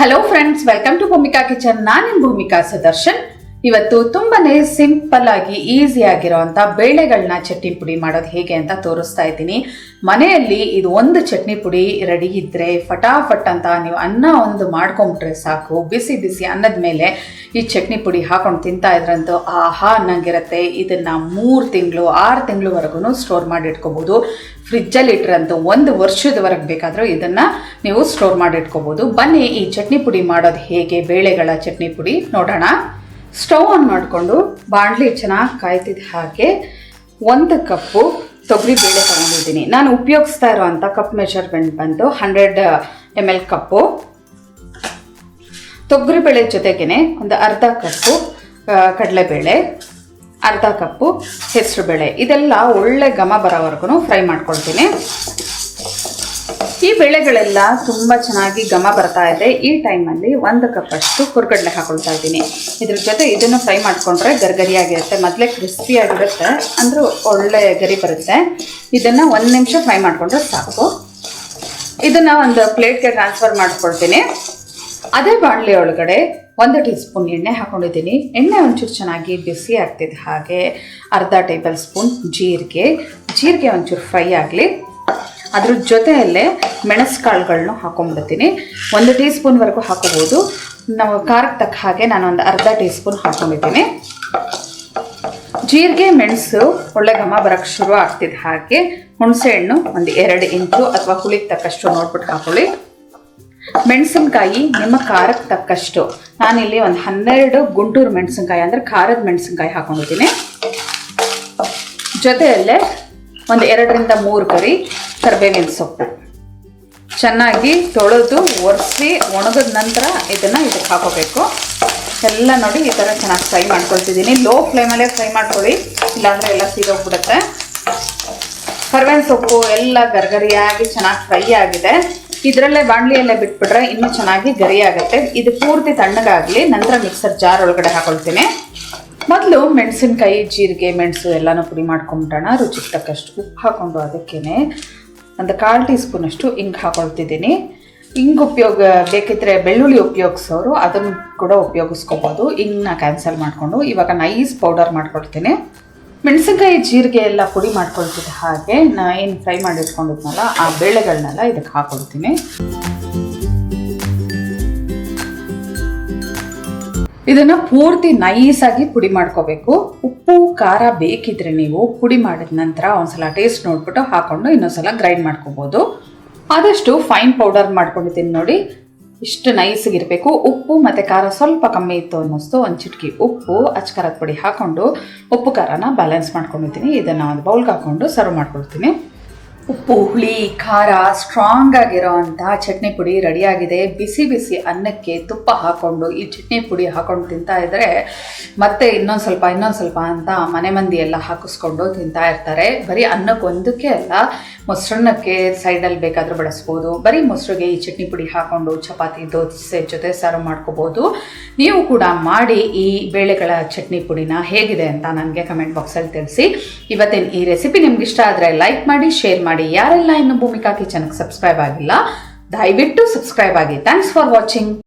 Hello friends, welcome to Bhumika kitchen. ನಾನು ನಿಮ್ಮ ಭೂಮಿಕಾ ಸುದರ್ಶನ್. ಇವತ್ತು ತುಂಬಾನೇ ಸಿಂಪಲ್ ಆಗಿ ಈಸಿ ಆಗಿರೋಂಥ ಬೇಳೆಗಳನ್ನ ಚಟ್ನಿ ಪುಡಿ ಮಾಡೋದು ಹೇಗೆ ಅಂತ ತೋರಿಸ್ತಾ ಇದ್ದೀನಿ. ಮನೆಯಲ್ಲಿ ಇದು ಒಂದು ಚಟ್ನಿ ಪುಡಿ ರೆಡಿ ಇದ್ರೆ ಫಟಾಫಟ್ ಅಂತ ನೀವು ಅನ್ನ ಒಂದು ಮಾಡ್ಕೊಂಬಿಟ್ರೆ ಸಾಕು. ಬಿಸಿ ಬಿಸಿ ಅನ್ನದ ಮೇಲೆ ಈ ಚಟ್ನಿ ಪುಡಿ ಹಾಕೊಂಡು ತಿಂತಾ ಇದ್ರಂತೂ ಆಹಾ ಅನ್ನಂಗಿರುತ್ತೆ. ಇದನ್ನ 3 ತಿಂಗಳು 6 ತಿಂಗಳವರೆಗೂ ಸ್ಟೋರ್ ಮಾಡಿ ಇಟ್ಕೋಬಹುದು. ಫ್ರಿಜ್ಜಲ್ಲಿ ಇಟ್ರಂತೂ 1 ವರ್ಷದವರೆಗೆ ಬೇಕಾದರೂ ಇದನ್ನ ನೀವು ಸ್ಟೋರ್ ಮಾಡಿ ಇಟ್ಕೋಬಹುದು. ಬನ್ನಿ ಈ ಚಟ್ನಿ ಪುಡಿ ಮಾಡೋದು ಹೇಗೆ, ಬೇಳೆಗಳ ಚಟ್ನಿ ಪುಡಿ ನೋಡೋಣ. ಸ್ಟವ್ ಆನ್ ಮಾಡಿಕೊಂಡು ಬಾಣಲಿ ಚೆನ್ನಾಗಿ ಕಾಯ್ತಿದ್ದ ಹಾಗೆ 1 ಕಪ್ಪು ತೊಗರಿ ಬೇಳೆ ತಗೊಂಡಿದ್ದೀನಿ. ನಾನು ಉಪಯೋಗಿಸ್ತಾ ಇರೋವಂಥ ಕಪ್ ಮೆಷರ್ಮೆಂಟ್ ಬಂದು 100 ml ಕಪ್ಪು. ತೊಗರಿಬೇಳೆ ಜೊತೆಗೇನೆ ಒಂದು ಅರ್ಧ ಕಪ್ಪು ಕಡಲೆಬೇಳೆ, ಅರ್ಧ ಕಪ್ಪು ಹೆಸರುಬೇಳೆ. ಇದೆಲ್ಲ ಒಳ್ಳೆ ಘಮ ಬರೋವರೆಗೂ ಫ್ರೈ ಮಾಡ್ಕೊಳ್ತೀನಿ. ಈ ಬೇಳೆಗಳೆಲ್ಲ ತುಂಬ ಚೆನ್ನಾಗಿ ಘಮ ಬರ್ತಾ ಇದೆ. ಈ ಟೈಮಲ್ಲಿ 1 ಕಪ್ಪಷ್ಟು ಹುರ್ಗಡ್ಲೆ ಹಾಕೊಳ್ತಾ ಇದ್ದೀನಿ. ಇದ್ರ ಜೊತೆ ಇದನ್ನು ಫ್ರೈ ಮಾಡಿಕೊಂಡ್ರೆ ಗರಿಗರಿಯಾಗಿರುತ್ತೆ. ಮೊದಲೇ ಕ್ರಿಸ್ಪಿಯಾಗಿರುತ್ತೆ, ಅಂದರೂ ಒಳ್ಳೆ ಗರಿ ಬರುತ್ತೆ. ಇದನ್ನು 1 ನಿಮಿಷ ಫ್ರೈ ಮಾಡಿಕೊಂಡ್ರೆ ಸಾಕು. ಇದನ್ನು ಒಂದು ಪ್ಲೇಟ್ಗೆ ಟ್ರಾನ್ಸ್ಫರ್ ಮಾಡ್ಕೊಳ್ತೀನಿ. ಅದೇ ಬಾಣಲೆ ಒಳಗಡೆ 1 ಟೀ ಸ್ಪೂನ್ ಎಣ್ಣೆ ಹಾಕೊಂಡಿದ್ದೀನಿ. ಎಣ್ಣೆ ಒಂಚೂರು ಚೆನ್ನಾಗಿ ಬಿಸಿ ಆಗ್ತಿದೆ ಹಾಗೆ ಅರ್ಧ ಟೇಬಲ್ ಸ್ಪೂನ್ ಜೀರಿಗೆ ಒಂಚೂರು ಫ್ರೈ ಆಗಲಿ. ಅದ್ರ ಜೊತೆಯಲ್ಲೇ ಮೆಣಸು ಕಾಳುಗಳನ್ನೂ ಹಾಕೊಂಡ್ಬಿಡ್ತೀನಿ. 1 ಟೀ ಸ್ಪೂನ್ವರೆಗೂ ಹಾಕೋಬೋದು. ನಾವು ಖಾರಕ್ಕೆ ತಕ್ಕ ಹಾಗೆ ನಾನು ಒಂದು ಅರ್ಧ ಟೀ ಸ್ಪೂನ್ ಹಾಕೊಂಡಿದ್ದೀನಿ. ಜೀರಿಗೆ ಮೆಣಸು ಒಳ್ಳೆ ಘಮ ಬರೋಕ್ಕೆ ಶುರು ಆಗ್ತಿದೆ ಹಾಗೆ ಹುಣಸೆ ಹಣ್ಣು ಒಂದು 2 ಇಂಚು ಅಥವಾ ಹುಳಿಗೆ ತಕ್ಕಷ್ಟು ನೋಡ್ಬಿಟ್ಟು ಹಾಕೊಳ್ಳಿ. ಮೆಣಸಿನ್ಕಾಯಿ ನಿಮ್ಮ ಖಾರಕ್ಕೆ ತಕ್ಕಷ್ಟು. ನಾನಿಲ್ಲಿ ಒಂದು 12 ಗುಂಟೂರು ಮೆಣಸಿನ್ಕಾಯಿ ಅಂದರೆ ಖಾರದ ಮೆಣಸಿನ್ಕಾಯಿ ಹಾಕೊಂಡಿದ್ದೀನಿ. ಜೊತೆಯಲ್ಲೇ ಒಂದು 2 ರಿಂದ 3 ಗರಿ ಕರಿಬೇವಿನ ಸೊಪ್ಪು ಚೆನ್ನಾಗಿ ತೊಳೆದು ಒರೆಸಿ ಒಣಗಿದ ನಂತರ ಇದಕ್ಕೆ ಹಾಕೋಬೇಕು. ಎಲ್ಲ ನೋಡಿ ಈ ಥರ ಚೆನ್ನಾಗಿ ಫ್ರೈ ಮಾಡ್ಕೊಳ್ತಿದ್ದೀನಿ. ಲೋ ಫ್ಲೇಮಲ್ಲೇ ಫ್ರೈ ಮಾಡ್ಕೊಳ್ಳಿ, ಇಲ್ಲಾಂದರೆ ಎಲ್ಲ ಸೀದೋಗ್ಬಿಡುತ್ತೆ. ಕರಿಬೇವಿನ ಸೊಪ್ಪು ಎಲ್ಲ ಗರಿಗರಿಯಾಗಿ ಚೆನ್ನಾಗಿ ಫ್ರೈ ಆಗಿದೆ. ಇದರಲ್ಲೇ ಬಾಣಲಿಯಲ್ಲೇ ಬಿಟ್ಬಿಟ್ರೆ ಇನ್ನೂ ಚೆನ್ನಾಗಿ ಗರಿ ಆಗುತ್ತೆ. ಇದು ಪೂರ್ತಿ ತಣ್ಣಗಾಗಲಿ, ನಂತರ ಮಿಕ್ಸರ್ ಜಾರ್ ಒಳಗಡೆ ಹಾಕೊಳ್ತೀನಿ. ಮೊದಲು ಮೆಣಸಿನ್ಕಾಯಿ, ಜೀರಿಗೆ, ಮೆಣಸು ಎಲ್ಲನೂ ಪುಡಿ ಮಾಡ್ಕೊಂಬಿಟ್ಟೋಣ. ರುಚಿಗೆ ತಕ್ಕಷ್ಟು ಉಪ್ಪು ಹಾಕ್ಕೊಂಡು ಅದಕ್ಕೇ ಒಂದು 1/4 ಟೀ ಸ್ಪೂನಷ್ಟು ಹಿಂಗೆ ಹಾಕೊಳ್ತಿದ್ದೀನಿ. ಹಿಂಗೆ ಬೇಕಿದ್ರೆ ಬೆಳ್ಳುಳ್ಳಿ ಉಪಯೋಗಿಸೋರು ಅದನ್ನು ಕೂಡ ಉಪಯೋಗಿಸ್ಕೋಬೋದು. ಹಿಂಗನ್ನ ಕ್ಯಾನ್ಸಲ್ ಮಾಡಿಕೊಂಡು ಇವಾಗ ನೈಸ್ ಪೌಡರ್ ಮಾಡ್ಕೊಳ್ತೀನಿ. ಮೆಣಸಿನ್ಕಾಯಿ, ಜೀರಿಗೆ ಎಲ್ಲ ಪುಡಿ ಮಾಡ್ಕೊಳ್ತಿದ್ದೆ ಹಾಗೆ ಏನು ಫ್ರೈ ಮಾಡಿಟ್ಕೊಂಡಿದ್ನಲ್ಲ ಆ ಬೇಳೆಗಳನ್ನೆಲ್ಲ ಇದಕ್ಕೆ ಹಾಕೊಳ್ತೀನಿ. ಇದನ್ನು ಪೂರ್ತಿ ನೈಸಾಗಿ ಪುಡಿ ಮಾಡ್ಕೋಬೇಕು. ಉಪ್ಪು ಖಾರ ಬೇಕಿದ್ರೆ ನೀವು ಪುಡಿ ಮಾಡಿದ ನಂತರ ಒಂದ್ಸಲ ಟೇಸ್ಟ್ ನೋಡ್ಬಿಟ್ಟು ಹಾಕೊಂಡು ಇನ್ನೊಂದ್ಸಲ ಗ್ರೈಂಡ್ ಮಾಡ್ಕೋಬೋದು. ಆದಷ್ಟು ಫೈನ್ ಪೌಡರ್ ಮಾಡ್ಕೊಂಡಿದ್ದೀನಿ ನೋಡಿ, ಇಷ್ಟು ನೈಸಾಗಿರಬೇಕು. ಉಪ್ಪು ಮತ್ತು ಖಾರ ಸ್ವಲ್ಪ ಕಮ್ಮಿ ಇತ್ತು ಅನ್ನಿಸ್ತು. ಒಂದು ಚಿಟಕಿ ಉಪ್ಪು, ಅಚ್ಕಾರದ ಪುಡಿ ಹಾಕ್ಕೊಂಡು ಉಪ್ಪು ಖಾರನ ಬ್ಯಾಲೆನ್ಸ್ ಮಾಡ್ಕೊಂಡಿದ್ದೀನಿ. ಇದನ್ನು ಒಂದು ಬೌಲ್ಗೆ ಹಾಕ್ಕೊಂಡು ಸರ್ವ್ ಮಾಡ್ಕೊಳ್ತೀನಿ. ಉಪ್ಪು, ಹುಳಿ, ಖಾರ ಸ್ಟ್ರಾಂಗ್ ಆಗಿರೋ ಅಂತಹ ಚಟ್ನಿ ಪುಡಿ ರೆಡಿಯಾಗಿದೆ. ಬಿಸಿ ಬಿಸಿ ಅನ್ನಕ್ಕೆ ತುಪ್ಪ ಹಾಕ್ಕೊಂಡು ಈ ಚಟ್ನಿ ಪುಡಿ ಹಾಕ್ಕೊಂಡು ತಿಂತಾ ಇದ್ದರೆ ಮತ್ತೆ ಇನ್ನೊಂದು ಸ್ವಲ್ಪ ಅಂತ ಮನೆ ಮಂದಿ ಎಲ್ಲ ಹಾಕಿಸ್ಕೊಂಡು ತಿಂತಾ ಇರ್ತಾರೆ. ಬರೀ ಅನ್ನಕ್ಕೆ ಒಂದಕ್ಕೆ ಅಲ್ಲ, ಮೊಸರನ್ನಕ್ಕೆ ಸೈಡಲ್ಲಿ ಬೇಕಾದರೂ ಬಳಸ್ಬೋದು. ಬರೀ ಮೊಸರಿಗೆ ಈ ಚಟ್ನಿ ಪುಡಿ ಹಾಕ್ಕೊಂಡು ಚಪಾತಿ, ದೋಸೆ ಜೊತೆ ಸರ್ವ್ ಮಾಡ್ಕೋಬೋದು. ನೀವು ಕೂಡ ಮಾಡಿ ಈ ಬೇಳೆಗಳ ಚಟ್ನಿ ಪುಡಿನ ಹೇಗಿದೆ ಅಂತ ನನಗೆ ಕಮೆಂಟ್ ಬಾಕ್ಸಲ್ಲಿ ತಿಳಿಸಿ. ಇವತ್ತಿನ ಈ ರೆಸಿಪಿ ನಿಮ್ಗೆ ಇಷ್ಟ ಆದರೆ ಲೈಕ್ ಮಾಡಿ, ಶೇರ್ ಮಾಡಿ. ಯಾರೆಲ್ಲ ಇನ್ನು ಭೂಮಿಕಾ ಕಿಚನ್ಗೆ ಸಬ್ಸ್ಕ್ರೈಬ್ ಆಗಿಲ್ಲ ದಯವಿಟ್ಟು ಸಬ್ಸ್ಕ್ರೈಬ್ ಆಗಿ. Thanks for watching.